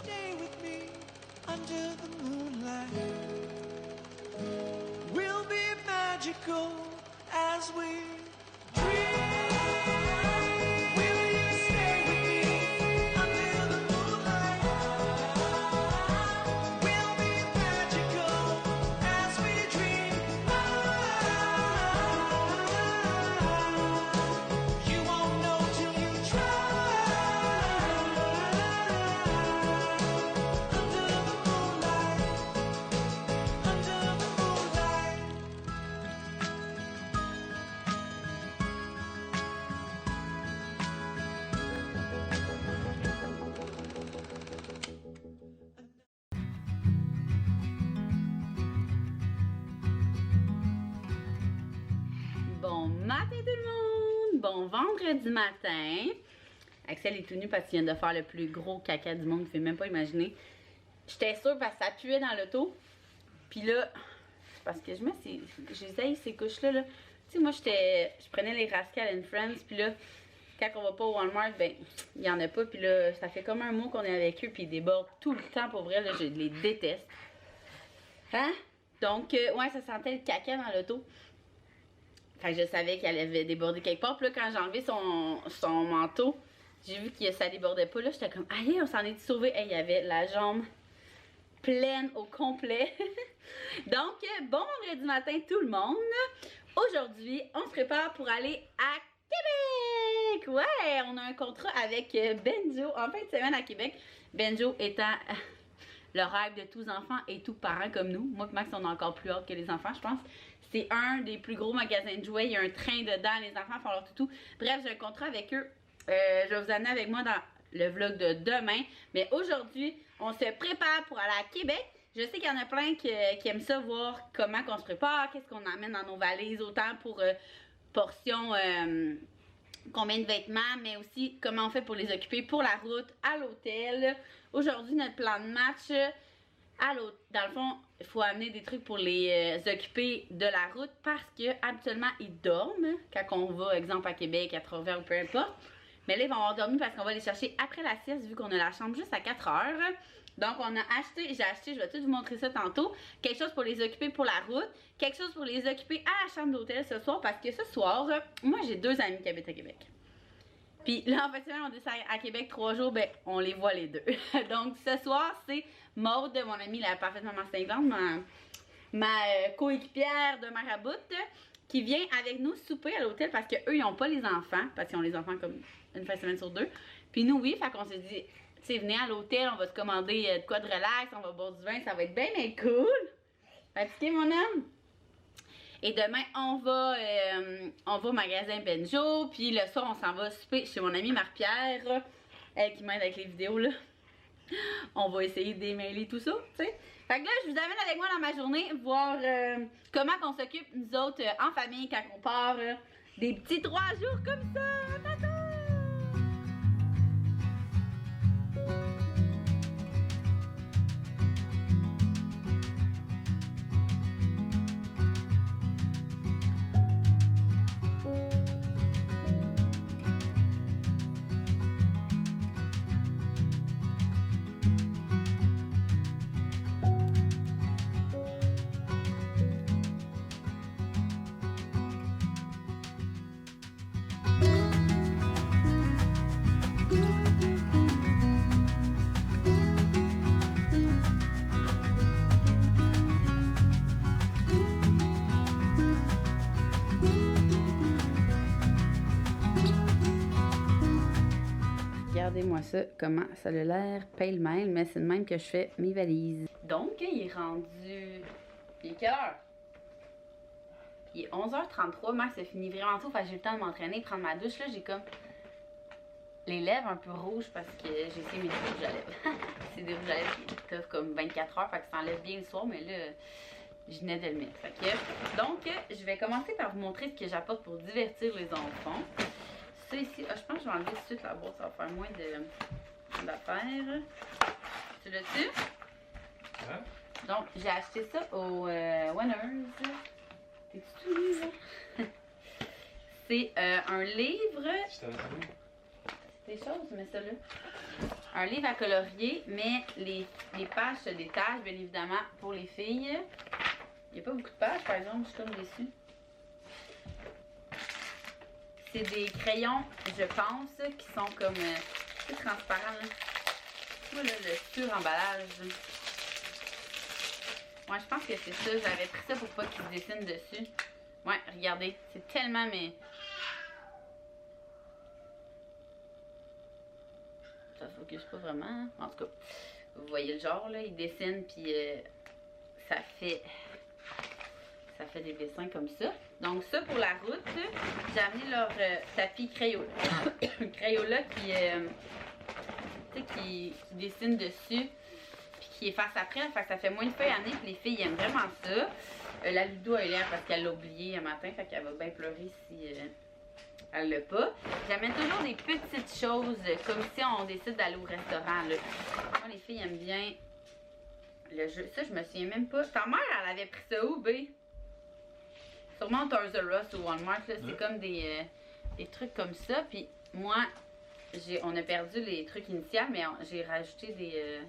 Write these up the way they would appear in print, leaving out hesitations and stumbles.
stay with me under the moonlight? We'll be magical as we dream. Will you stay with me under the moonlight? We'll be magical as we dream. You won't know till you try. Under the moonlight, under the moonlight. Bon matin tout le monde! Bon vendredi matin. Axel est tout nu parce qu'il vient de faire le plus gros caca du monde, vous pouvez même pas imaginer. J'étais sûre parce que ça puait dans l'auto. Puis là, c'est parce que j'essaye ces couches-là. Là. Tu sais, moi je prenais les Rascal and Friends, puis là, quand on va pas au Walmart, ben, il y en a pas. Puis là, ça fait comme un mois qu'on est avec eux, puis ils débordent tout le temps pour vrai, là, je les déteste. Hein? Donc, ouais, ça sentait le caca dans l'auto. Fait que je savais qu'elle avait débordé quelque part. Puis là, quand j'ai enlevé son manteau, j'ai vu que ça débordait pas. Là, j'étais comme, allez, on s'en est sauvé. Hey, il y avait la jambe pleine au complet. Donc, bon vendredi matin tout le monde. Aujourd'hui, on se prépare pour aller à Québec. Ouais, on a un contrat avec Benjo en fin de semaine à Québec. Benjo étant le rêve de tous enfants et tous parents comme nous. Moi et Max, on a encore plus hâte que les enfants, je pense. C'est un des plus gros magasins de jouets. Il y a un train dedans, les enfants font leur toutou. Bref, j'ai un contrat avec eux. Je vais vous amener avec moi dans le vlog de demain. Mais aujourd'hui, on se prépare pour aller à Québec. Je sais qu'il y en a plein qui aiment ça, voir comment on se prépare, qu'est-ce qu'on emmène dans nos valises, autant pour portions, combien de vêtements, mais aussi comment on fait pour les occuper pour la route, à l'hôtel. Aujourd'hui, notre plan de match, dans le fond, il faut amener des trucs pour les occuper de la route parce que habituellement ils dorment quand on va, exemple à Québec, à Trois-Rivières ou peu importe. Mais là, ils vont avoir dormi parce qu'on va les chercher après la sieste vu qu'on a la chambre juste à 4 heures. Donc, on a acheté, j'ai acheté, je vais tout vous montrer ça tantôt, quelque chose pour les occuper pour la route, quelque chose pour les occuper à la chambre d'hôtel ce soir parce que ce soir, moi j'ai 2 amis qui habitent à Québec. Puis là, en fait, on descend à Québec 3 jours, ben on les voit les deux. Donc, ce soir, c'est Maude, mon amie, la parfaite maman cinglante, ma coéquipière de Marabout, qui vient avec nous souper à l'hôtel parce qu'eux, ils n'ont pas les enfants, parce qu'ils ont les enfants comme une fin de semaine sur 2. Puis nous, oui, fait qu'on s'est dit, tu sais, venez à l'hôtel, on va se commander de quoi de relax, on va boire du vin, ça va être bien, mais cool. Fatigué, mon homme? Et demain, on va au magasin Benjo, puis le soir, on s'en va souper chez mon amie Marie-Pierre, elle qui m'aide avec les vidéos, là. On va essayer de démêler tout ça, tu sais. Fait que là, je vous amène avec moi dans ma journée, voir comment on s'occupe, nous autres, en famille, quand on part des petits 3 jours comme ça. Tata! Regardez-moi ça, comment ça a l'air pêle-mêle, mais c'est de même que je fais mes valises. Donc, il est rendu... Il est quelle heure? Il est 11h33, Max a fini vraiment tôt, fait que j'ai eu le temps de m'entraîner, prendre ma douche. Là, j'ai comme les lèvres un peu rouges parce que j'ai essayé mes rouges à lèvres. C'est des rouges à lèvres qui peuvent comme 24 heures, fait que ça enlève bien le soir, mais là, je venais de le mettre. Fait que, donc, je vais commencer par vous montrer ce que j'apporte pour divertir les enfants. Ça ici, je pense que je vais enlever tout de suite la boîte, ça va faire moins d'affaires. Tu l'as-tu? Hein? Donc, j'ai acheté ça au Winners. T'es-tu tout nu, là? C'est un livre. C'est des C'est des choses, mais ça là. un livre à colorier, mais les pages se détachent, bien évidemment, pour les filles. Il n'y a pas beaucoup de pages, par exemple, je suis comme déçue. C'est des crayons, je pense, qui sont comme transparents. Là. Tu vois, là, le sur-emballage. Ouais, je pense que c'est ça. J'avais pris ça pour pas qu'ils se dessinent dessus. Ouais, regardez. C'est tellement, mais... Ça focus pas vraiment. Hein? En tout cas, vous voyez le genre, là. Il dessine, puis ça fait des dessins comme ça. Donc ça, pour la route, j'ai amené leur tapis Crayola. Crayola qui dessine dessus, puis qui efface après. Fait que ça fait moins de feuilles à nez, puis les filles aiment vraiment ça. La Ludo, elle est là parce qu'elle l'a oublié un matin, fait qu'elle va bien pleurer si elle l'a pas. J'amène toujours des petites choses, comme si on décide d'aller au restaurant. Là. Moi, les filles aiment bien le jeu. Ça, je me souviens même pas. Ta mère, elle avait pris ça où, B? Sûrement Toys R Us ou Walmart, là. C'est comme des trucs comme ça. Puis moi, on a perdu les trucs initiaux, mais j'ai rajouté des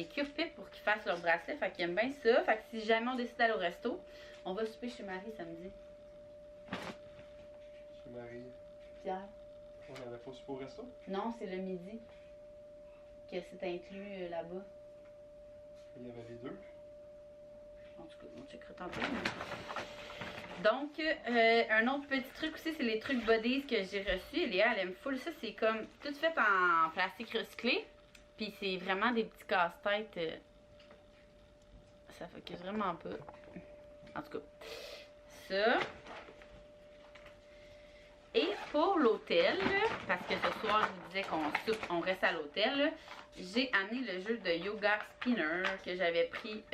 cure-pipes pour qu'ils fassent leur bracelet. Fait qu'ils aiment bien ça. Fait que si jamais on décide d'aller au resto, on va souper chez Marie samedi. Chez Marie. Pierre? On n'avait pas souper au resto? Non, c'est le midi. Que c'est inclus là-bas. Il y avait les deux. En tout cas, on checkera tantôt. Donc, un autre petit truc aussi, c'est les trucs bodies que j'ai reçus. Léa, elle aime full ça. C'est comme tout fait en plastique recyclé. Puis c'est vraiment des petits casse-têtes. Ça focus vraiment pas. En tout cas, ça. Et pour l'hôtel, parce que ce soir, je vous disais qu'on reste à l'hôtel, j'ai amené le jeu de Yoga Spinner que j'avais pris.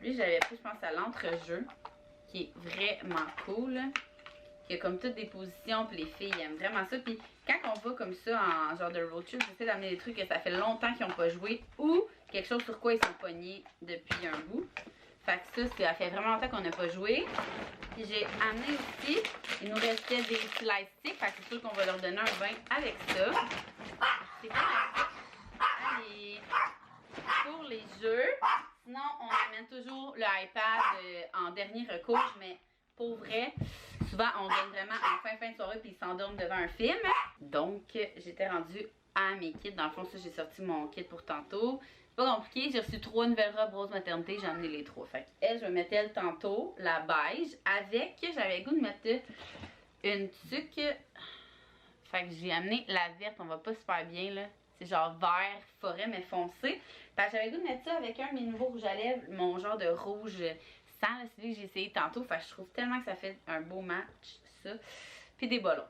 Lui, j'avais pris, je pense, à l'entrejeu, qui est vraiment cool. Qui a comme toutes des positions, puis les filles aiment vraiment ça. Puis quand on va comme ça en genre de road trip, j'essaie d'amener des trucs que ça fait longtemps qu'ils n'ont pas joué ou quelque chose sur quoi ils sont pognés depuis un bout. Fait que ça fait vraiment longtemps qu'on n'a pas joué. Puis j'ai amené aussi, il nous restait des slice sticks, fait que c'est sûr qu'on va leur donner un bain avec ça. C'est pas mal. Allez, pour les jeux. Sinon, on amène toujours le iPad en dernier recours, mais pour vrai, souvent on donne vraiment en fin de soirée puis ils s'endorment devant un film. Donc, j'étais rendue à mes kits. Dans le fond, ça, j'ai sorti mon kit pour tantôt. C'est pas compliqué, j'ai reçu 3 nouvelles robes rose maternité, j'ai amené les 3. Fait elle, je vais mettre elle tantôt, la beige, avec, j'avais le goût de mettre une tuque. Fait que j'ai amené la verte, on va pas super bien là. C'est genre vert, forêt, mais foncé. Fait que j'avais le goût de mettre ça avec un de mes nouveaux rouges à lèvres, mon genre de rouge sans, celui que j'ai essayé tantôt. Fait que je trouve tellement que ça fait un beau match, ça. Puis des ballons.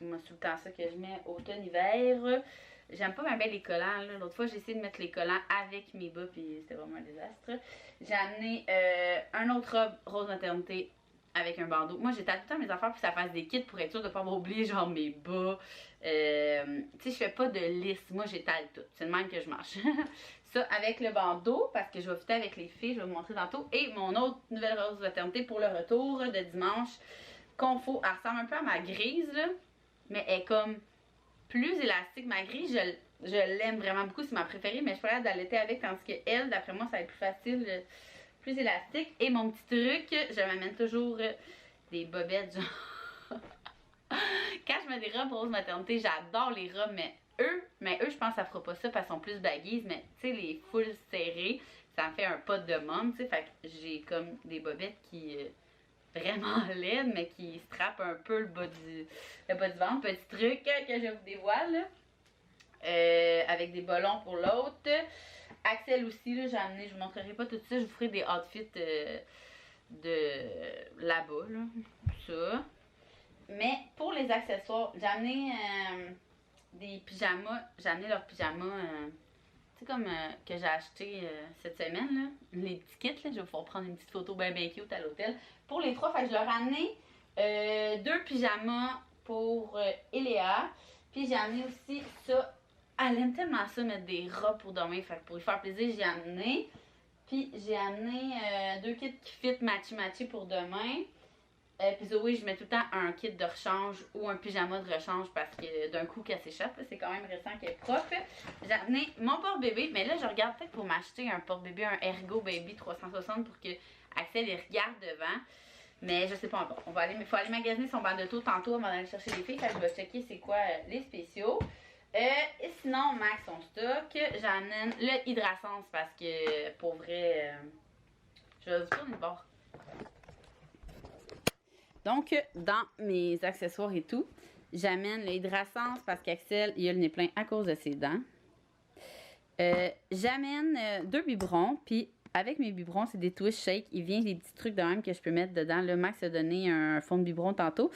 Moi, c'est tout le temps ça que je mets automne-hiver. J'aime pas bien les collants. L'autre fois, j'ai essayé de mettre les collants avec mes bas, puis c'était vraiment un désastre. J'ai amené un autre robe rose maternité avec un bandeau. Moi, j'étale tout le temps mes affaires pour que ça fasse des kits pour être sûre de pas m'oublier, genre mes bas. Tu sais, je fais pas de liste. Moi, j'étale tout. C'est le même que je marche. Ça, avec le bandeau, parce que je vais fitter avec les filles, je vais vous montrer tantôt. Et mon autre nouvelle rose maternité pour le retour de dimanche. Confo, elle ressemble un peu à ma grise, là, mais elle est comme plus élastique. Ma grise, je l'aime vraiment beaucoup, c'est ma préférée, mais je pourrais d'allaiter avec, tandis que elle, d'après moi, ça va être plus facile, plus élastique. Et mon petit truc, je m'amène toujours des bobettes, genre. Quand je mets des robes rose maternité, j'adore les robes, mais eux, je pense que ça fera pas ça parce qu'ils sont plus baggies, mais tu sais, les full serrées, ça me fait un pot de mum, tu sais, fait que j'ai comme des bobettes qui vraiment laides, mais qui strappent un peu le bas du ventre. Petit truc que je vous dévoile, là. Avec des ballons pour l'autre. Axel aussi, là, j'ai amené, je vous montrerai pas tout ça, je vous ferai des outfits de là-bas, là, ça. Mais pour les accessoires, j'ai amené des pyjamas, j'ai amené leurs pyjamas, tu sais comme que j'ai acheté cette semaine, là, les petits kits, là, je vais pouvoir prendre une petite photo bien cute à l'hôtel. Pour les 3, fait que je leur ai amené 2 pyjamas pour Eléa, puis j'ai amené aussi ça, elle aime tellement ça, mettre des robes pour dormir, fait que pour lui faire plaisir, j'ai amené, puis j'ai amené 2 kits qui fit matchy pour demain. Puis Zoé, je mets tout le temps un kit de rechange ou un pyjama de rechange parce que d'un coup qu'elle s'échappe, c'est quand même récent qu'elle est propre. J'ai amené mon porte-bébé, mais là je regarde peut-être pour m'acheter un porte-bébé, un Ergo Baby 360 pour que Axel il regarde devant. Mais je sais pas encore. Il faut aller magasiner son banc de taux tantôt avant d'aller chercher les filles. Fait que je vais checker c'est quoi les spéciaux. Et sinon, Max, son stock, j'amène le Hydrasense parce que pour vrai, je vais vous tourner le bord. Donc, dans mes accessoires et tout, j'amène le Hydrasense parce qu'Axel, il a le nez plein à cause de ses dents. J'amène 2 biberons, puis avec mes biberons, c'est des twist shake. Il vient des petits trucs de même que je peux mettre dedans. Le Max a donné un fond de biberon tantôt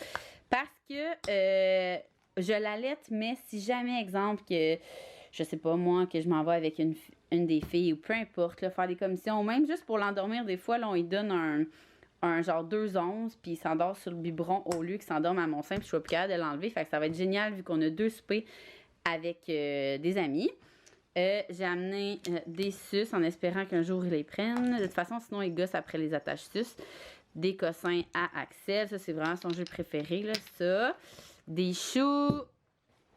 parce que je l'allaite, mais si jamais, exemple, que je sais pas moi, que je m'en vais avec une des filles ou peu importe, là, faire des commissions, ou même juste pour l'endormir, des fois, là, on lui donne un genre 2 onces, puis il s'endort sur le biberon au lieu qu'il s'endorme à mon sein, puis je suis pas plus capable de l'enlever. Fait que ça va être génial vu qu'on a 2 soupers avec des amis. J'ai amené des suces en espérant qu'un jour ils les prennent. De toute façon, sinon ils gossent après les attaches suces. Des cossins à Axel, ça c'est vraiment son jeu préféré, là, ça. Des choux.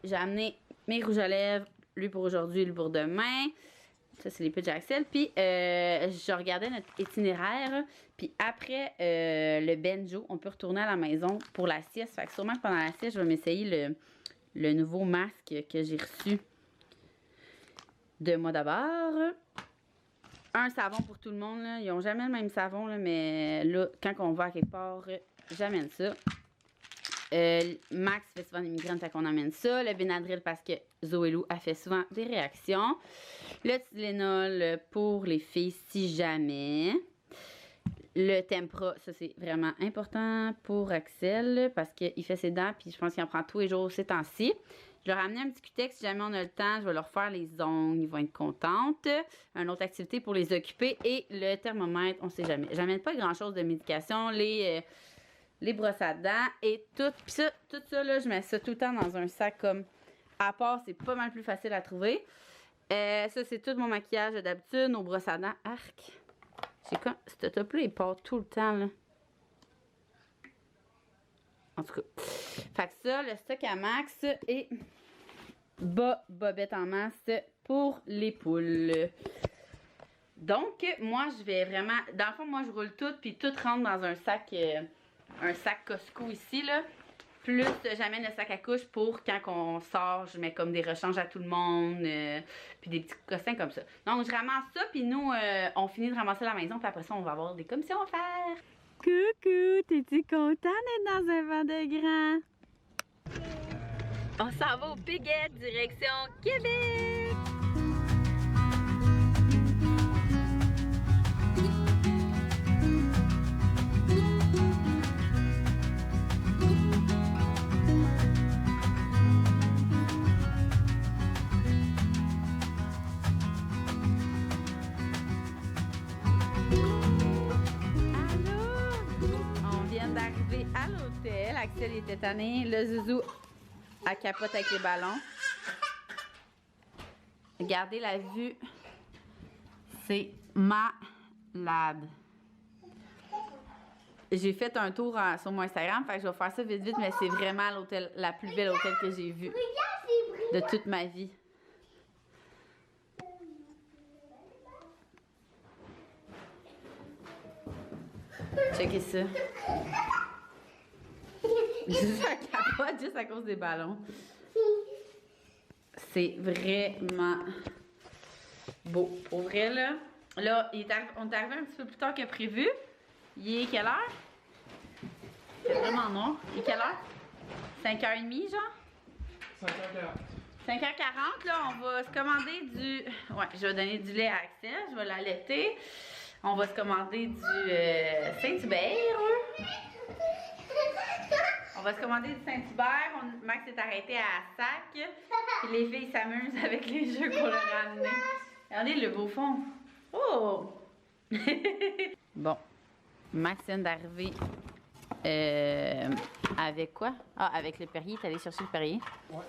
J'ai amené mes rouges à lèvres, lui pour aujourd'hui, lui pour demain. Ça, c'est les pitchs Axel. Puis, je regardais notre itinéraire. Puis, après le benjo, on peut retourner à la maison pour la sieste. Fait que sûrement que pendant la sieste, je vais m'essayer le nouveau masque que j'ai reçu de mois d'abord. Un savon pour tout le monde. Là. Ils n'ont jamais le même savon, là, mais là, quand on va à quelque part, j'amène ça. Max fait souvent des migraines, fait qu'on amène ça. Le Benadryl parce que Zoé Lou a fait souvent des réactions. Le Tylenol pour les filles si jamais. Le Tempra, ça c'est vraiment important pour Axel parce qu'il fait ses dents puis je pense qu'il en prend tous les jours ces temps-ci. Je leur ai amené un petit Cutex, si jamais on a le temps, je vais leur faire les ongles, ils vont être contentes. Une autre activité pour les occuper et le thermomètre, on sait jamais. J'amène pas grand-chose de médication, les brosses à dents et tout. Puis ça, tout ça, là, je mets ça tout le temps dans un sac comme à part, c'est pas mal plus facile à trouver. Ça, c'est tout mon maquillage d'habitude, nos brosses à dents. Arc! C'est quoi? Ce top-là, il part tout le temps, là. En tout cas. Fait que ça, le stock à Max et bobette en masse pour les poules. Donc, moi, je vais vraiment... Dans le fond, moi, je roule tout, puis tout rentre dans un sac Costco ici, là. Plus, j'amène le sac à couche pour quand on sort, je mets comme des rechanges à tout le monde, puis des petits cossins comme ça. Donc, je ramasse ça, puis nous, on finit de ramasser la maison, puis après ça, on va avoir des commissions à faire. Coucou, t'es-tu content d'être dans un vent de grand? On s'en va au Piguet, direction Québec! D'arriver à l'hôtel, Axel était tanné, le zouzou à capote avec les ballons. Regardez la vue, c'est malade. J'ai fait un tour sur mon Instagram, fait que je vais faire ça vite vite, mais c'est vraiment l'hôtel, la plus belle hôtel que j'ai vu de toute ma vie. Checkez ça. Ça capote juste à cause des ballons. C'est vraiment beau. Pour vrai, là. Là, on est arrivé un petit peu plus tard que prévu. Il est quelle heure? C'est vraiment noir. Il est quelle heure? 5h30, genre? 5h40. 5h40, là, on va se commander du... Ouais, je vais donner du lait à Axel. Je vais l'allaiter. On va se commander du Saint-Hubert. On va se commander du Saint-Hubert. Max est arrêté à Sac. Puis les filles s'amusent avec les jeux qu'on leur a amenés. Regardez le beau fond. Oh! Bon. Max vient d'arriver avec quoi? Ah, avec le Perrier. T'es allé chercher le Perrier? Ouais.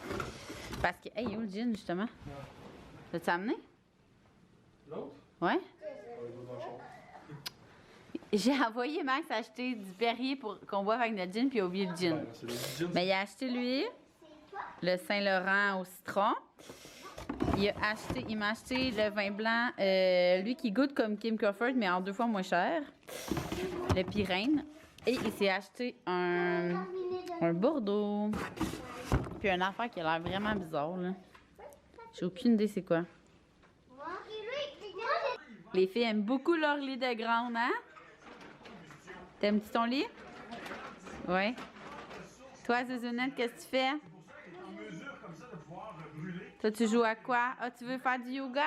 Parce que... Hey, où le gin, justement? Ouais. L'as-tu amené? L'autre? Ouais? Il va dans le char. J'ai envoyé Max acheter du Perrier pour qu'on boive avec notre gin, puis il a oublié le gin. C'est des jeans. Mais il a acheté, lui, le Saint-Laurent au citron. Il m'a acheté le vin blanc, lui qui goûte comme Kim Crawford, mais en 2 fois moins cher. Le Pyrène. Et il s'est acheté un Bordeaux. Puis un affaire qui a l'air vraiment bizarre, là. J'ai aucune idée c'est quoi. Les filles aiment beaucoup leur lit de grande, hein? T'aimes-tu ton lit? Oui. Toi, Zouzounette, qu'est-ce que tu fais? Toi, tu joues à quoi? Ah, tu veux faire du yoga?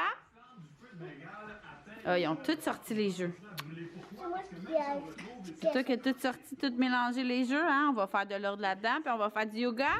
Ah, ils ont tous sorti les jeux. C'est toi qui as tout sorti, tout mélangé les jeux, hein? On va faire de l'ordre là-dedans, puis on va faire du yoga.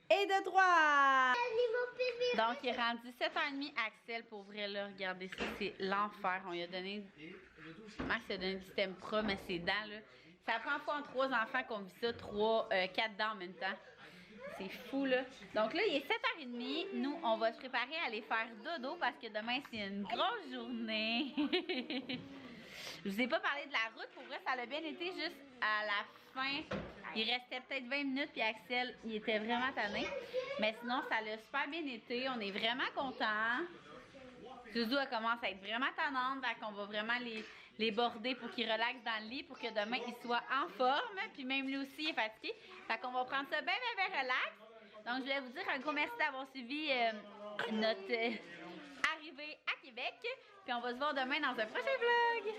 Et de 3. Donc, il est rendu 7h30. Axel, pour vrai, là, regardez ça, c'est l'enfer. On lui a donné... Max a donné du système pro, mais ses dents, là... C'est la première fois en 3 enfants qu'on vit ça, 4 dents en même temps. C'est fou, là. Donc là, il est 7h30. Nous, on va se préparer à aller faire dodo parce que demain, c'est une grosse journée. Je vous ai pas parlé de la route. Pour vrai, ça a bien été juste à la fin. Il restait peut-être 20 minutes, puis Axel, il était vraiment tanné. Mais sinon, ça a super bien été. On est vraiment contents. Zouzou, elle commence à être vraiment tannante. Donc, on va vraiment les border pour qu'ils relaxent dans le lit pour que demain, ils soient en forme. Puis même lui aussi, il est fatigué. Fait qu'on va prendre ça bien, bien, bien relax. Donc, je voulais vous dire un gros merci d'avoir suivi notre arrivée à Québec. Puis on va se voir demain dans un prochain vlog.